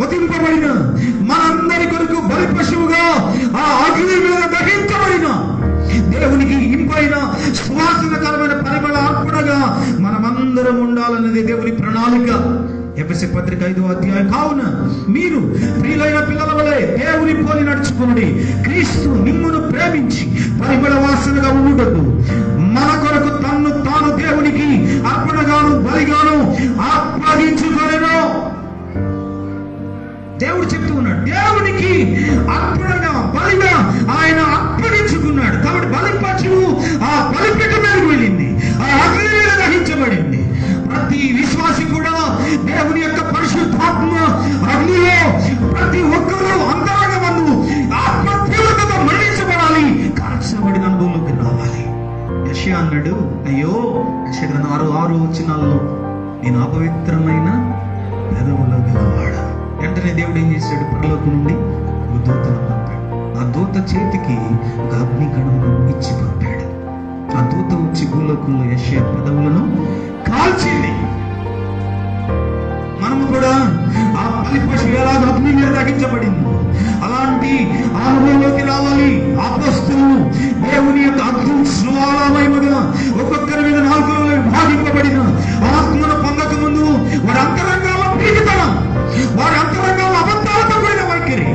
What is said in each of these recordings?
వధింపబడిన, మనందరి కొరకు బలి పశువుగా ఆ అగ్ని మీద దహించబడిన, దేవునికి ఇంపైన సువాసనకరమైన పరిమళ అర్పణగా మనమందరం ఉండాలన్నది దేవుని ప్రణాళిక. ఎఫెసీ పత్రిక 5వ అధ్యాయం. కావున మీరు ప్రియులైన పిల్లల వలె దేవుని పోలి నడుచుకుని, క్రీస్తు మిమ్మును ప్రేమించి పరిమళ వాసనగా ఉండుటకు మన కొరకు తన్ను తాను దేవునికి అర్పణగాను బలిగాను అప్పగించుకొనెను. దేవుడు చెప్తూ ఉన్నాడు, దేవునికి అర్పణగా బలిగా ఆయన అర్పణించుకున్నాడు. కాబట్టి బలి పశువు ఆ బలిపీఠం మీదకి వెళ్ళింది, ఆ అగ్ని మీద దహించబడింది. ప్రతి విశ్వాసి కూడా దేవుని యొక్క పరిశుద్ధాత్మ అగ్నిలో ప్రతి ఒక్కరూ అంతరంగమందు ఆత్మ తీవ్రతతో మండించబడాలి, కాల్చబడిన అనుభవంలోకి రావాలి. యెషయా అన్నాడు, అయ్యో, యెషయా గ్రంథం 6 వచనాల్లో, నేను అపవిత్రమైన పెదవుల గలవాడా. వెంటనే దేవుడు ఏం చేశాడు? పరలోకం నుండి ఒక దూతను పంపాడు. ఆ దూత చేతికి ఒక అగ్ని కణమును ఇచ్చి పంపాడు. ఆ దూత వచ్చి భూలోకంలో యెషయా పెదవులను కాల్చింది. మనము కూడా ఆ బలి పశువు ఎలాగ అగ్ని మీద దహించబడింది, అలాంటి అనుభవంలోకి రావాలి. అపొస్తలులు దేవుని యొక్క అగ్ని జ్వాలామయముగా ఒక్కొక్కరి మీద 4 విభాగింపబడిన ఆత్మను పొందక ముందు వారి అంతరంగాల్లో పీడితనం, వారి అంతరంగాల్లో అబద్ధాలతో కూడిన వైఖరి,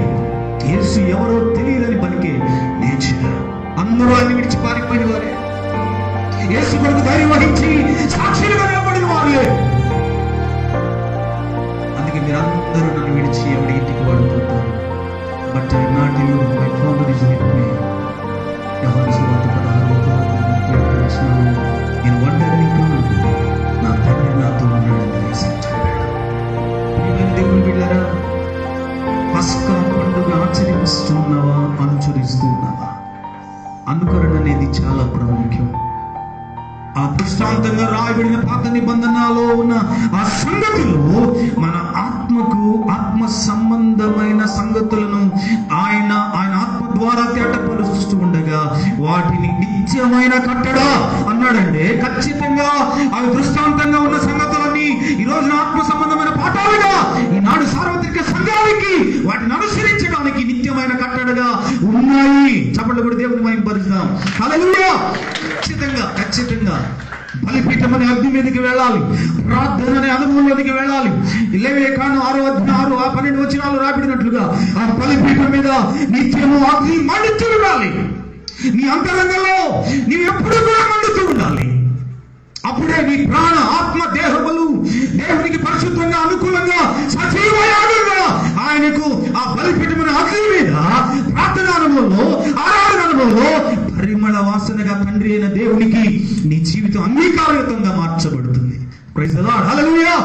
యేసు ఎవరో తెలియదని పలికే నేర్చుగా అందరూ అన్ని విడిచి పారిపోయిన వారే, యేసు కొరకు ధైర్యం వహించి సాక్షులుగా నిలబడిన వారే. అందుకే మీరందరూ నన్ను విడిచి ఎవరి ఇంటికి వాడుతుంటారు. But I not you, my father is with me. Yohanu సువార్త 16:30 నేను ఒంటరిని కాను, నా తండ్రి నాతో ఉన్నాడని యేసు చెప్పాడు. ప్రియమైన దేవుని బిడ్డలారా, పస్కా పండుగ ఆచరిస్తున్నావా, అనుసరిస్తున్నావా? అనుకరణ అనేది చాలా ప్రాముఖ్యం. ఆ దృష్టాంతంగా రాయబడిన పాత నిబంధనలో ఉన్న ఆ సంగతులు మన ఆత్మకు ఆత్మ సంబంధమైన సంగతులను ఆయన ఆత్మ ద్వారా తేటపరుస్తూ ఉండగా వాటిని నిత్యమైన కట్టడ అన్నాడంటే, ఖచ్చితంగా అవి దృష్టాంతంగా ఉన్న సంగతులన్నీ ఈ రోజున ఆత్మ సంబంధమైన పాఠాలుగా ఈనాడు సార్వత్రిక సంఘానికి వాటిని అనుసరించడానికి నిత్యమైన కట్టడగా ఉన్నాయి. చప్పట్లు కూడా దేవుని మహిమపరుస్తాం. హల్లెలూయా. ఖచ్చితంగా బలిపీఠం అనే అగ్ని మీదకి వెళ్ళాలి, ప్రార్థన అనే అనుభవంలోనికి వెళ్ళాలి. లేవియకాండం 6:12 వచనాలు రాబడినట్లుగా ఆ బలిపీఠం మీద నిత్యము అగ్ని మండుతూ ఉండాలి. నీ అంతరంగంలో నీవు ఎప్పుడు కూడా మండుతూ ఉండాలి. అప్పుడే నీ ప్రాణ ఆత్మ దేహములు దేవునికి పరిశుద్ధంగా అనుకూలంగా సజీవయాగంగా ఆయనకు ఆ బలిపీఠమైన అగ్ని మీద ప్రార్థన అనుభవంలో, ఆరాధన అనుభవంలో పరిమళ వాసనగా తండ్రి అయిన దేవునికి నీ జీవితం అంగీకారయుతంగా మార్చబడుతుంది. Praise the Lord. హల్లెలూయా.